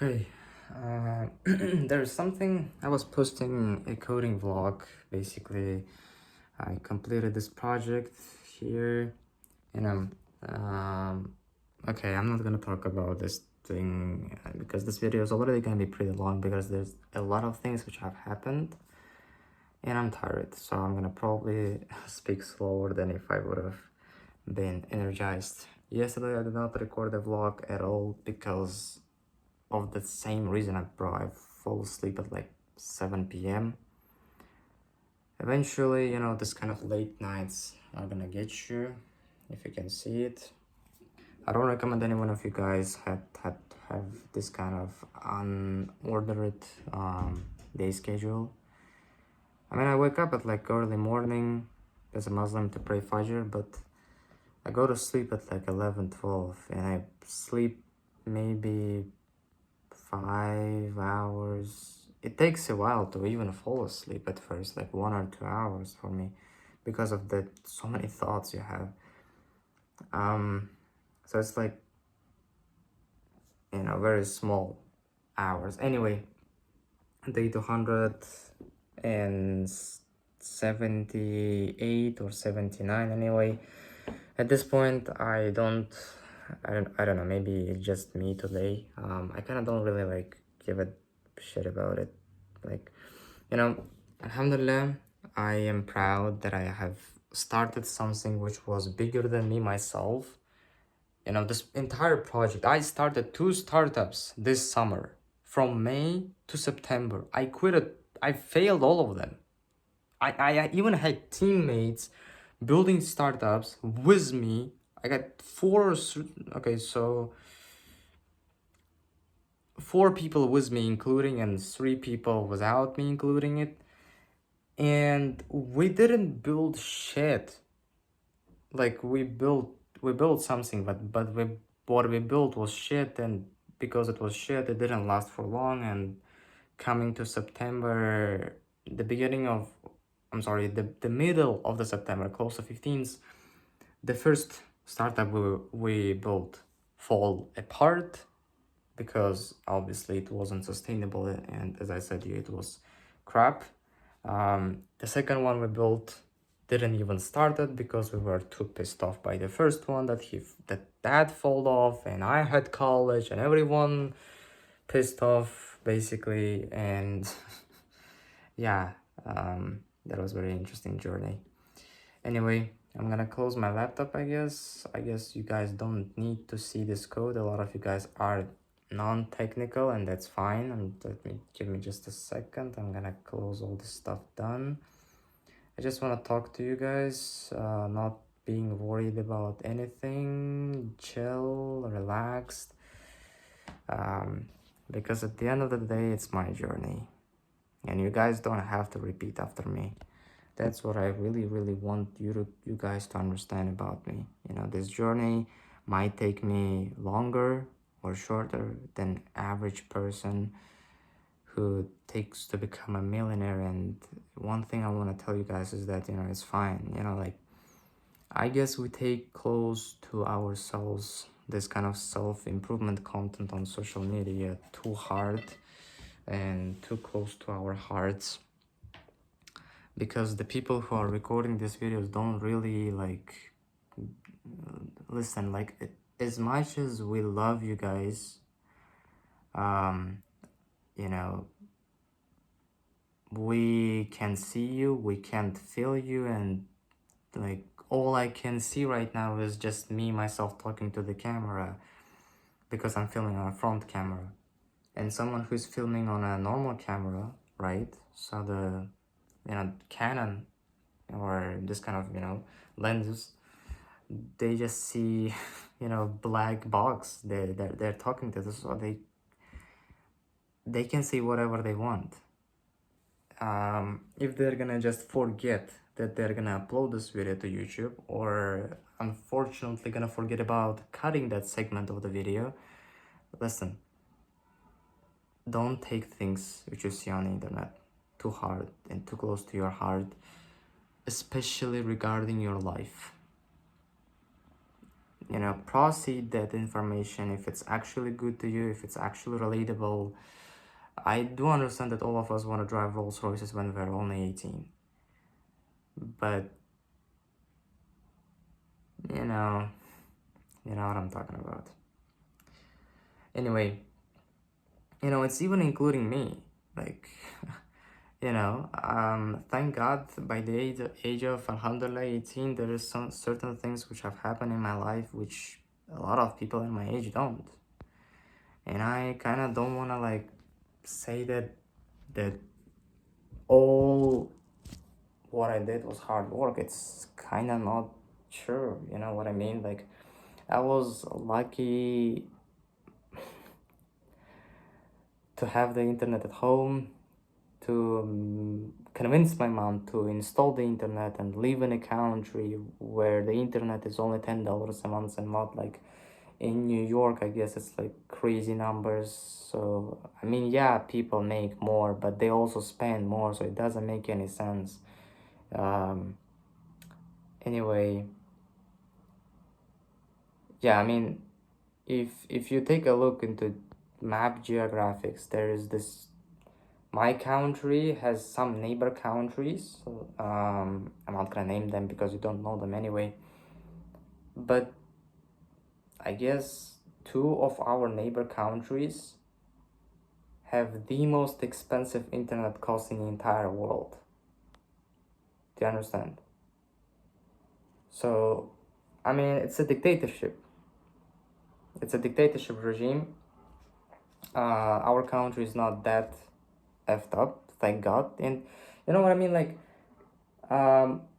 Okay, there's something I was posting a coding vlog. Basically, I completed this project here, and okay. I'm not gonna talk about this thing because this video is already gonna be pretty long because there's a lot of things which have happened, and I'm tired. So I'm gonna probably speak slower than if I would have been energized. Yesterday I did not record a vlog at all because of the same reason I fall asleep at like 7 p.m. Eventually, this kind of late nights are gonna get you, if you can see it. I don't recommend any one of you guys have this kind of unordered day schedule. I mean, I wake up at like early morning as a Muslim to pray Fajr, but I go to sleep at like 11, 12, and I sleep maybe 5 hours. It takes a while to even fall asleep at first, like 1 or 2 hours for me, because of the so many thoughts you have. So it's like, very small hours. Anyway, day 278 or 79. Anyway, at this point, I don't know. Maybe it's just me today. I kind of don't really like give a shit about it. Like, Alhamdulillah, I am proud that I have started something which was bigger than me myself. This entire project, I started 2 startups this summer from May to September. I failed all of them. I even had teammates building startups with me. I got okay, so 4 people with me including and 3 people without me including it. And we didn't build shit. Like we built something, but what we built was shit, and because it was shit, it didn't last for long. And coming to September, the beginning of, I'm sorry, the middle of the September, close to 15th, the first startup we built fall apart because obviously it wasn't sustainable, and as I said, it was crap. The second one we built didn't even started because we were too pissed off by the first one that fall off, and I had college and everyone pissed off basically. And yeah, that was very interesting journey. Anyway, I'm gonna close my laptop. I guess you guys don't need to see this code. A lot of you guys are non-technical, and that's fine. And give me just a second. I'm gonna close all this stuff done. I just want to talk to you guys, not being worried about anything, chill, relaxed, because at the end of the day, it's my journey, and you guys don't have to repeat after me. That's what I really, really want you guys to understand about me. This journey might take me longer or shorter than average person who takes to become a millionaire. And one thing I want to tell you guys is that it's fine. Like, I guess we take close to ourselves this kind of self-improvement content on social media too hard and too close to our hearts, because the people who are recording these videos don't really like listen. Like, as much as we love you guys, you know we can see you, we can't feel you, and like all I can see right now is just me myself talking to the camera because I'm filming on a front camera, and someone who's filming on a normal camera, right? So the Canon or this kind of lenses, they just see black box. They're talking to this, so they can see whatever they want. If they're gonna just forget that they're gonna upload this video to YouTube, or unfortunately gonna forget about cutting that segment of the video, listen, don't take things which you see on the internet too hard and too close to your heart, especially regarding your life. proceed that information if it's actually good to you, if it's actually relatable. I do understand that all of us want to drive Rolls Royces when we're only 18, but you know, you know what I'm talking about. Anyway, it's even including me. Like, thank God by the age of Alhamdulillah 18, there is some certain things which have happened in my life which a lot of people in my age don't. And I kind of don't want to like say that all what I did was hard work. It's kind of not true. You know what I mean? Like, I was lucky to have the internet at home, to convince my mom to install the internet and live in a country where the internet is only $10 a month and not like in New York. I guess it's like crazy numbers. So I mean, yeah, people make more, but they also spend more, so it doesn't make any sense. Anyway, yeah, I mean, if you take a look into map geographics, there is this, my country has some neighbor countries. I'm not gonna name them because you don't know them anyway, but I guess two of our neighbor countries have the most expensive internet costs in the entire world. Do you understand? So I mean, it's a dictatorship. It's a dictatorship regime. Our country is not that effed up, thank God. And you know what I mean? Like,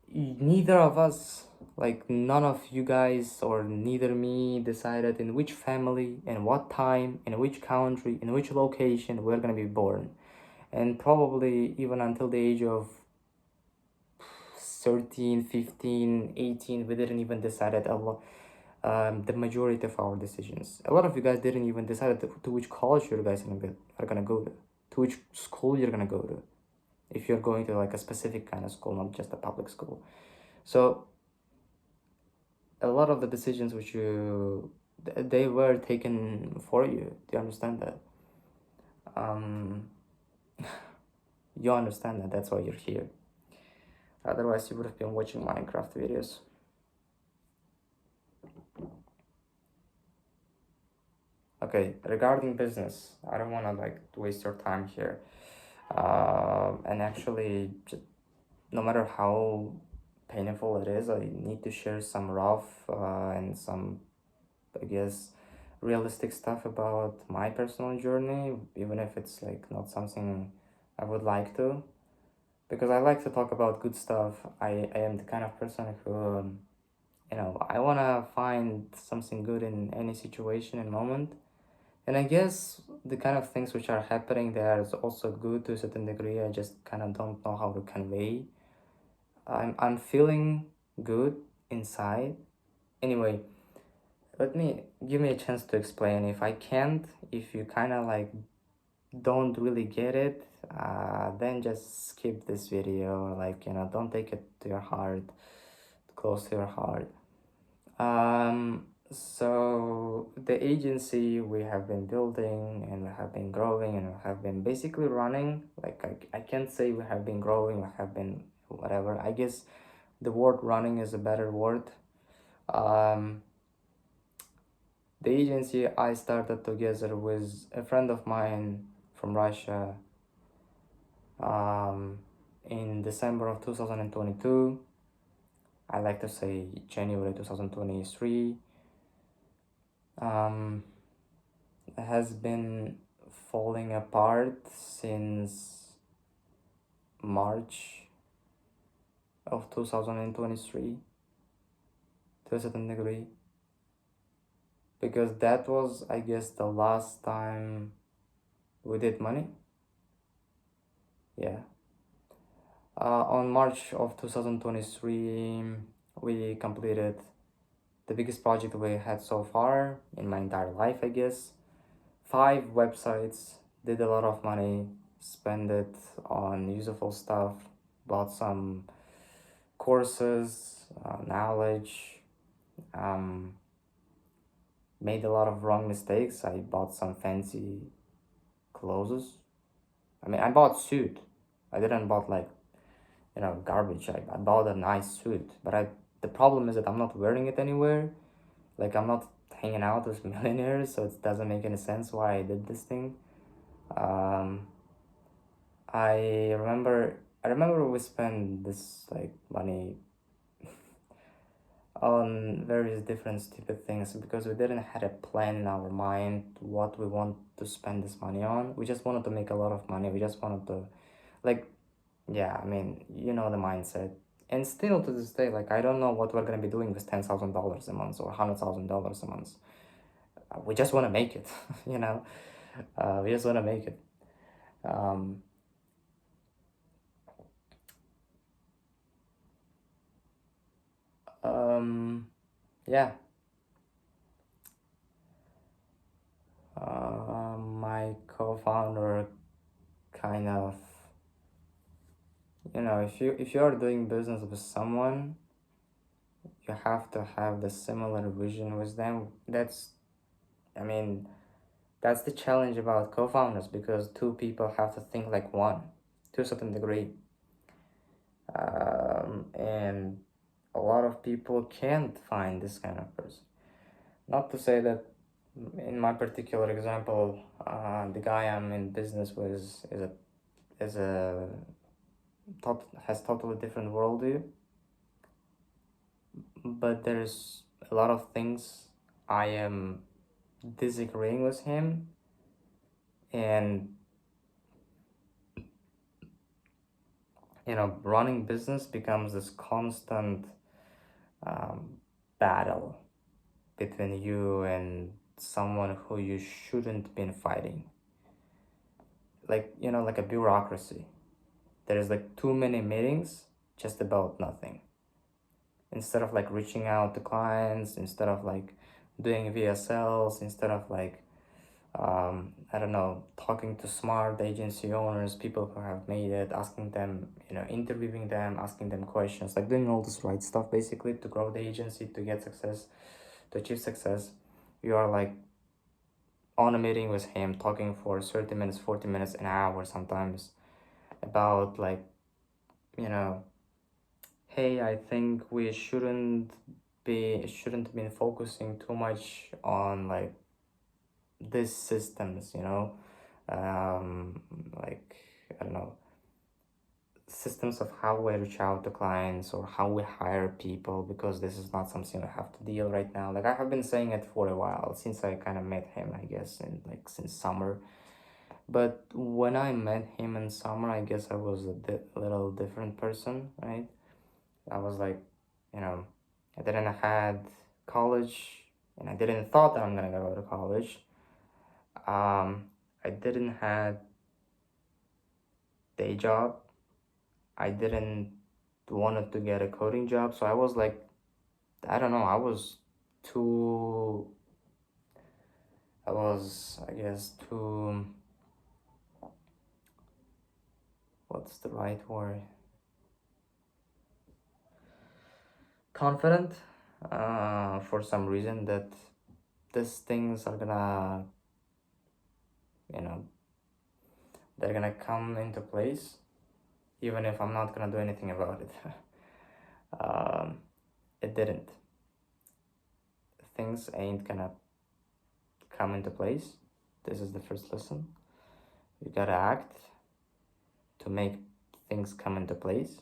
neither of us, like none of you guys or neither me decided in which family and what time, in which country, in which location we're gonna be born. And probably even until the age of 13, 15, 18, we didn't even decide a lot. The majority of our decisions. A lot of you guys didn't even decide to which college you guys are gonna go to which school you're gonna go to, if you're going to like a specific kind of school, not just a public school. So a lot of the decisions which they were taken for you. Do you understand that? You understand that. That's why you're here. Otherwise, you would have been watching Minecraft videos. Okay, regarding business, I don't want to like waste your time here. And actually, just, no matter how painful it is, I need to share some rough and some, I guess, realistic stuff about my personal journey, even if it's like not something I would like to, because I like to talk about good stuff. I am the kind of person who, I want to find something good in any situation and moment. And I guess the kind of things which are happening there is also good to a certain degree. I just kind of don't know how to convey. I'm feeling good inside. Anyway, give me a chance to explain. If I can't, if you kind of like don't really get it, then just skip this video. Like, don't take it to your heart, close to your heart. So the agency we have been building and we have been growing and we have been basically running, like I can't say we have been growing, we have been whatever. I guess the word running is a better word. The agency I started together with a friend of mine from Russia in December of 2022. I like to say January 2023. Has been falling apart since March of 2023 to a certain degree, because that was, I guess, the last time we did money. Yeah. On March of 2023, we completed the biggest project we had so far in my entire life, I guess. 5 websites, did a lot of money, spent it on useful stuff, bought some courses, knowledge, made a lot of wrong mistakes. I bought some fancy clothes. I mean, I bought suit. I didn't bought like, garbage. I bought a nice suit, but the problem is that I'm not wearing it anywhere. Like, I'm not hanging out with millionaires, so it doesn't make any sense why I did this thing. Um, I remember we spent this like money on various different stupid things because we didn't had a plan in our mind what we want to spend this money on. We just wanted to make a lot of money. We just wanted to, like, yeah, I mean, the mindset. And still to this day, like, I don't know what we're gonna be doing with $10,000 a month or $100,000 a month. We just want to make it, you know. We just want to make it. Um, yeah. My co-founder kind of, if you are doing business with someone, you have to have the similar vision with them. I mean, that's the challenge about co-founders because two people have to think like one to a certain degree. And a lot of people can't find this kind of person. Not to say that in my particular example, the guy I'm in business with is a has totally different worldview, but there's a lot of things I am disagreeing with him, and running business becomes this constant um, battle between you and someone who you shouldn't been fighting. Like like a bureaucracy. There's like too many meetings just about nothing. Instead of like reaching out to clients, instead of like doing VSLs, instead of like I don't know, talking to smart agency owners, people who have made it, asking them, interviewing them, asking them questions, like doing all this right stuff basically to grow the agency, to get success, to achieve success. You are like on a meeting with him, talking for 30 minutes, 40 minutes, an hour sometimes about like, you know, hey, I think we shouldn't been focusing too much on like these systems, um, like I don't know, systems of how we reach out to clients or how we hire people because this is not something I have to deal right now. Like I have been saying it for a while since I kind of met him, I guess, in like since summer. But when I met him in summer, I guess I was a little different person, right? I was like, you know, I didn't had college, and I didn't thought that I'm gonna go to college. I didn't had day job. I didn't wanted to get a coding job, so I was like, I don't know. Too. I guess, too. What's the right word? Confident. For some reason that these things are gonna, you know, they're gonna come into place, even if I'm not gonna do anything about it. um, it didn't. Things ain't gonna come into place. This is the first lesson. You gotta act to make things come into place.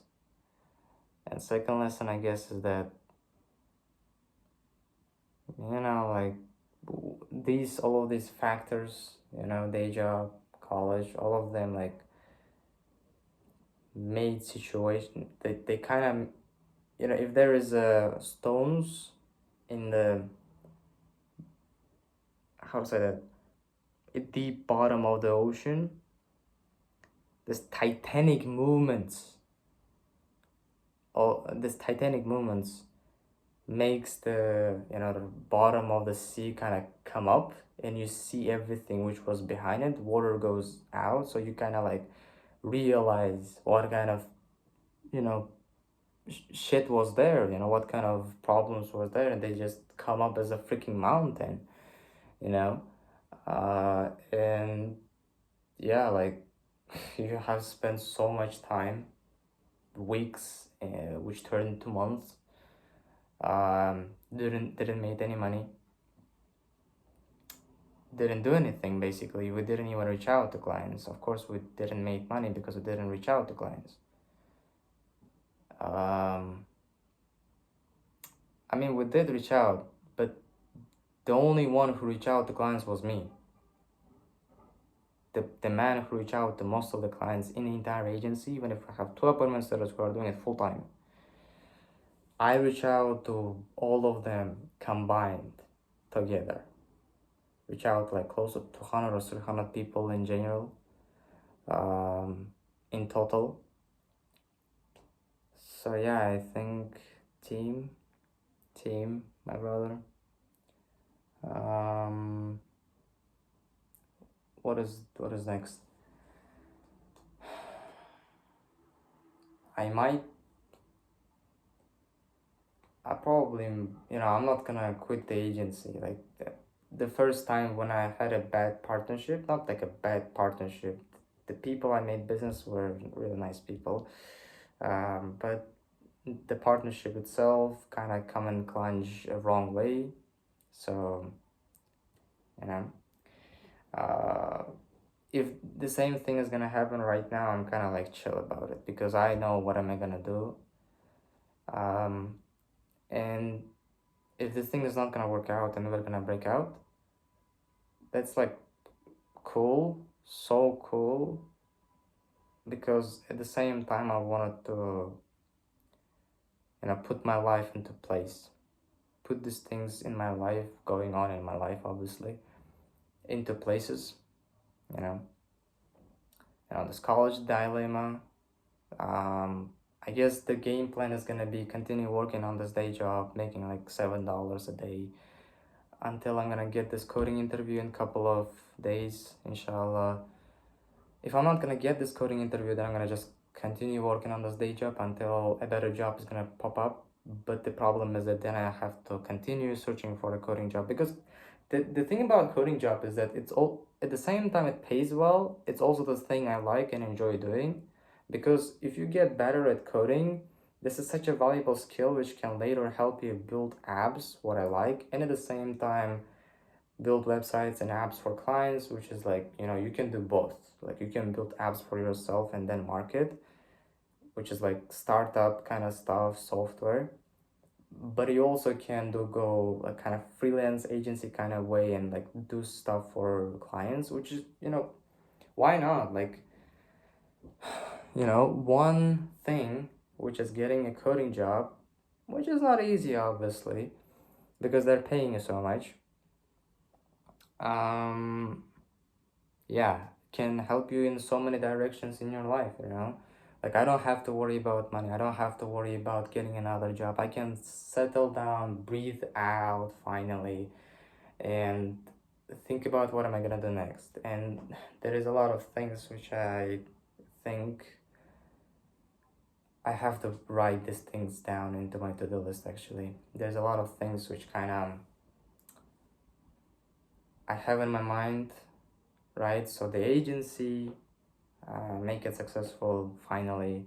And second lesson, I guess, is that like all of these factors, day job, college, all of them like made situation. They kind of if there is stones in the how to say that at the bottom of the ocean, this titanic movements makes the bottom of the sea kind of come up, and you see everything which was behind it. Water goes out, so you kind of like realize what kind of you know shit was there, what kind of problems was there, and they just come up as a freaking mountain. you know? And yeah, like you have spent so much time, weeks, which turned into months, didn't make any money, didn't do anything basically. We didn't even reach out to clients. Of course, we didn't make money because we didn't reach out to clients. Um, I mean, we did reach out, but the only one who reached out to clients was me. The man who reached out to most of the clients in the entire agency, even if I have two appointment setters who are doing it full time, I reach out to all of them combined together. Reach out like close to 200 or 300 people in general, in total. So yeah, I think team, my brother. Um, what is next? I might. I probably, I'm not gonna quit the agency. Like the first time when I had a bad partnership, not like a bad partnership. The people I made business were really nice people, but the partnership itself kind of come and plunge a wrong way. So, you know, uh, if the same thing is gonna happen right now, I'm kind of like chill about it because I know what am I gonna do. Um, and if this thing is not gonna work out and we're gonna break out, that's like cool, so cool. Because at the same time, I wanted to, put my life into place, put these things in my life, going on in my life, obviously, into places. You know, this college dilemma. Um, I guess the game plan is gonna be continue working on this day job, making like $7 a day until I'm gonna get this coding interview in a couple of days, inshallah. If I'm not gonna get this coding interview, then I'm gonna just continue working on this day job until a better job is gonna pop up. But the problem is that then I have to continue searching for a coding job because the thing about coding job is that it's all at the same time it pays well, it's also the thing I like and enjoy doing. Because if you get better at coding, this is such a valuable skill which can later help you build apps, what I like, and at the same time build websites and apps for clients, which is like, you can do both. Like you can build apps for yourself and then market, which is like startup kind of stuff, software. But you also can go a kind of freelance agency kind of way and like do stuff for clients, which is, why not? Like, one thing, which is getting a coding job, which is not easy, obviously, because they're paying you so much. Yeah, can help you in so many directions in your life, like I don't have to worry about money, I don't have to worry about getting another job, I can settle down, breathe out finally, and think about what am I gonna do next. And there is a lot of things which I think I have to write these things down into my to-do list. Actually, there's a lot of things which kind of I have in my mind, right? So the agency, make it successful finally,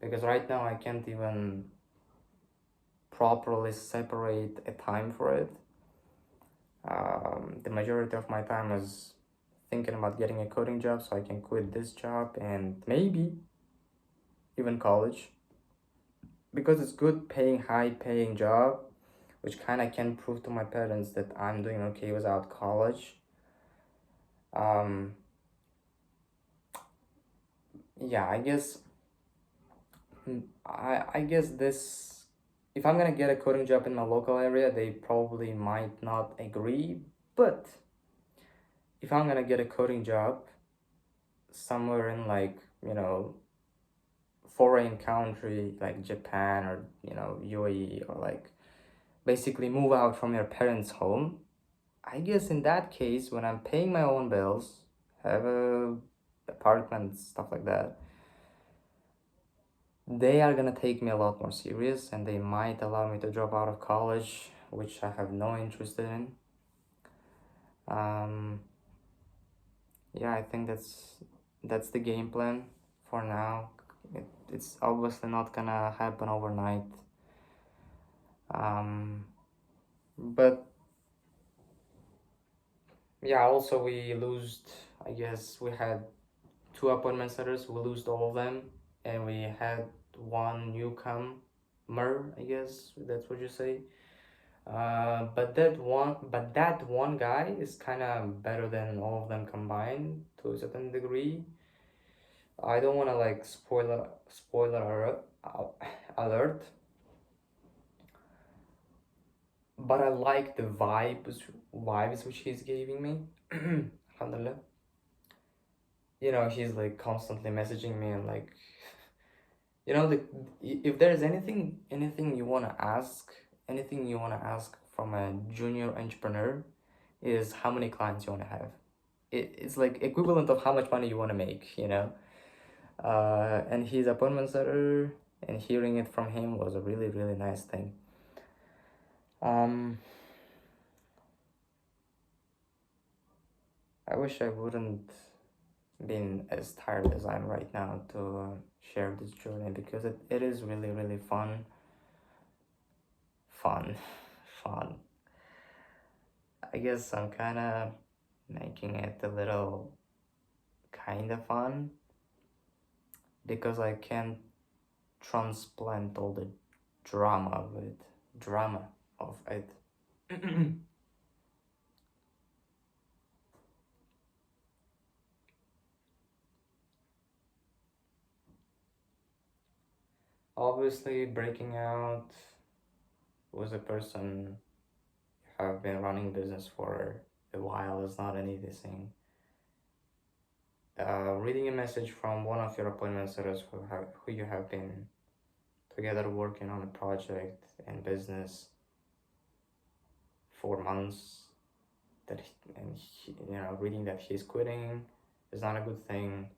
because right now I can't even properly separate a time for it. The majority of my time is thinking about getting a coding job so I can quit this job and maybe even college, because it's good paying, high paying job, which kind of can prove to my parents that I'm doing okay without college. um yeah, I guess, I guess this, if I'm gonna get a coding job in my local area, they probably might not agree. But if I'm gonna get a coding job somewhere in like, foreign country like Japan or, UAE, or like basically move out from your parents' home, I guess in that case, when I'm paying my own bills, have a apartment, stuff like that, they are gonna take me a lot more serious and they might allow me to drop out of college, which I have no interest in. Um, yeah, I think that's the game plan for now. It's obviously not gonna happen overnight. Um, but yeah, also we lost. I guess we had two appointment setters. We lost all of them, and we had one newcomer. I guess that's what you say. But that one guy is kind of better than all of them combined to a certain degree. I don't want to like alert, but I like the vibes which he's giving me. Alhamdulillah. You know, he's like constantly messaging me and like, you know, if there's anything you want to ask, anything you want to ask from a junior entrepreneur, is how many clients you want to have. It's like equivalent of how much money you want to make, you know. And his appointment setter, and hearing it from him was a really really nice thing. um I wish I wouldn't been as tired as I'm right now to share this journey, because it is really really fun fun. I guess I'm kind of making it a little kind of fun because I can't transplant all the drama of it drama of it. Obviously, breaking out with a person you have been running business for a while is not an easy thing. Reading a message from one of your appointment setters who you have been together working on a project and business for months, reading that he's quitting is not a good thing.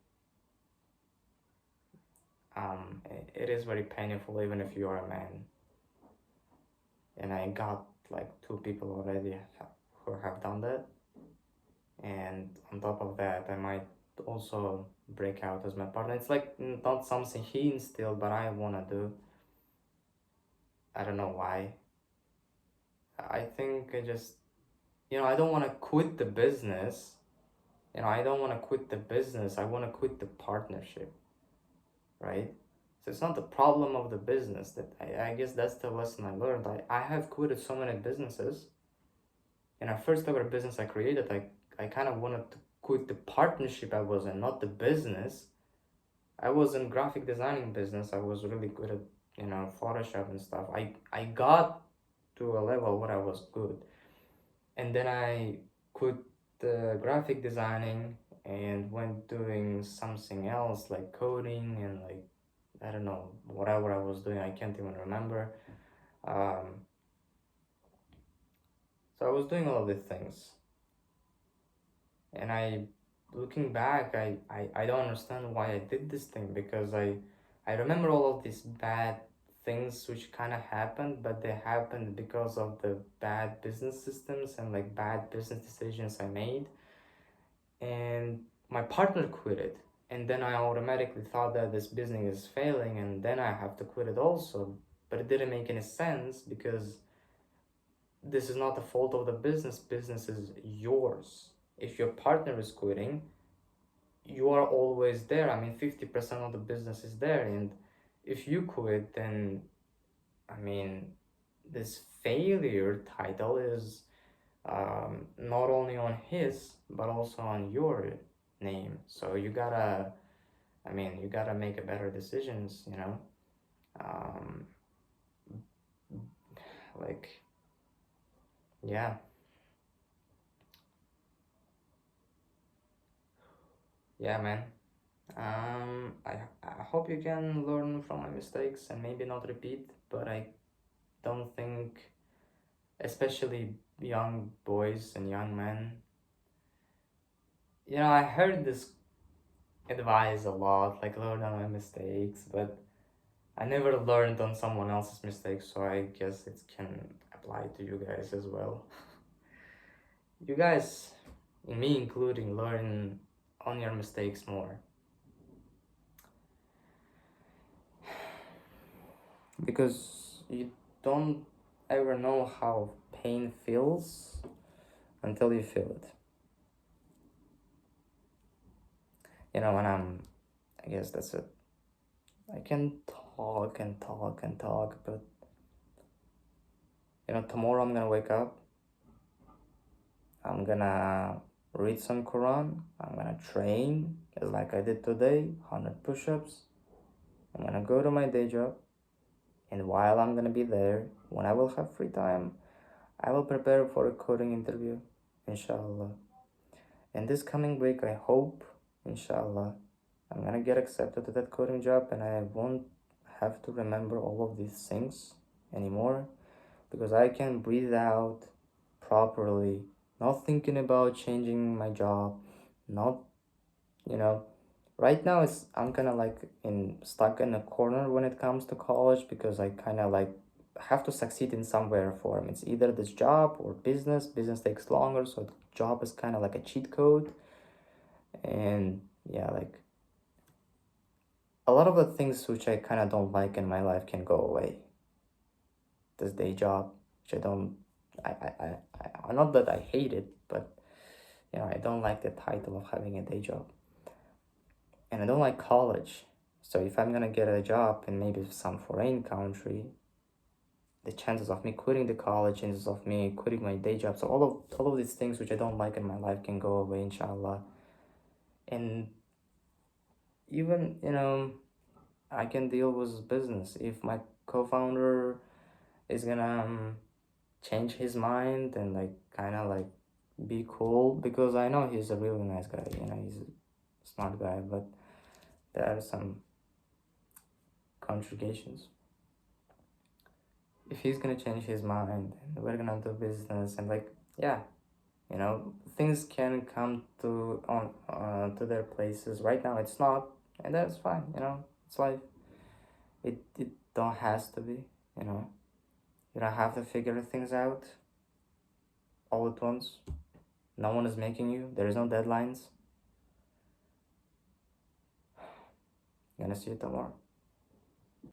It is very painful even if you are a man. And I got like two people already who have done that. And on top of that, I might also break out as my partner. It's like not something he instilled, but I wanna do. I don't know why. I think I don't wanna quit the business. I don't wanna quit the business. I wanna quit the partnership, right? So it's not the problem of the business. I guess that's the lesson I learned. I have quitted so many businesses. In our first ever business I created, I kind of wanted to quit the partnership I was in, not the business. I was in graphic designing business. I was really good at, Photoshop and stuff. I got to a level where I was good. And then I quit the graphic designing and went doing something else like coding and like, I don't know, whatever I was doing. I can't even remember. Um, so I was doing all of these things. And looking back, I don't understand why I did this thing, because I remember all of these bad things which kind of happened, but they happened because of the bad business systems and like bad business decisions I made. And my partner quit it. And then I automatically thought that this business is failing and then I have to quit it also. But it didn't make any sense, because this is not the fault of the business is yours. If your partner is quitting, you are always there. I mean, 50% of the business is there, and if you quit, then I mean, this failure title is not only on his but also on your name. So you gotta make a better decisions, um, like, yeah. Yeah, man. I hope you can learn from my mistakes and maybe not repeat, but I don't think, especially young boys and young men, I heard this advice a lot, like learn on my mistakes, but I never learned on someone else's mistakes, so I guess it can apply to you guys as well. you guys, and me including, learn on your mistakes more. Because you don't ever know how pain feels until you feel it. I guess that's it. I can talk and talk and talk, but tomorrow I'm gonna wake up, I'm gonna read some Quran, I'm gonna train, as like I did today, 100 push ups. I'm gonna go to my day job, and while I'm gonna be there, when I will have free time, I will prepare for a coding interview, inshallah. And this coming week, I hope, inshallah, I'm gonna get accepted to that coding job and I won't have to remember all of these things anymore, because I can breathe out properly, not thinking about changing my job, not, you know, right now I'm kind of like stuck in a corner when it comes to college, because I kind of like have to succeed in somewhere form. It's either this job or business takes longer, so job is kind of like a cheat code. And yeah, like a lot of the things which I kind of don't like in my life can go away. This day job, which I don't, not that I hate it, but I don't like the title of having a day job. And I don't like college. So if I'm gonna get a job in maybe some foreign country, the chances of me quitting the college, chances of me quitting my day job, so all of these things which I don't like in my life can go away, inshallah. And even I can deal with business if my co-founder is gonna change his mind and like kind of like be cool, because I know he's a really nice guy, he's a smart guy, but there are some contradictions. If he's gonna change his mind and we're gonna do business and like, yeah, things can come to their places. Right now it's not, and that's fine. It's life. It don't has to be. you know you don't have to figure things out all at once. No one is making you. There is no deadlines. Gonna see you tomorrow.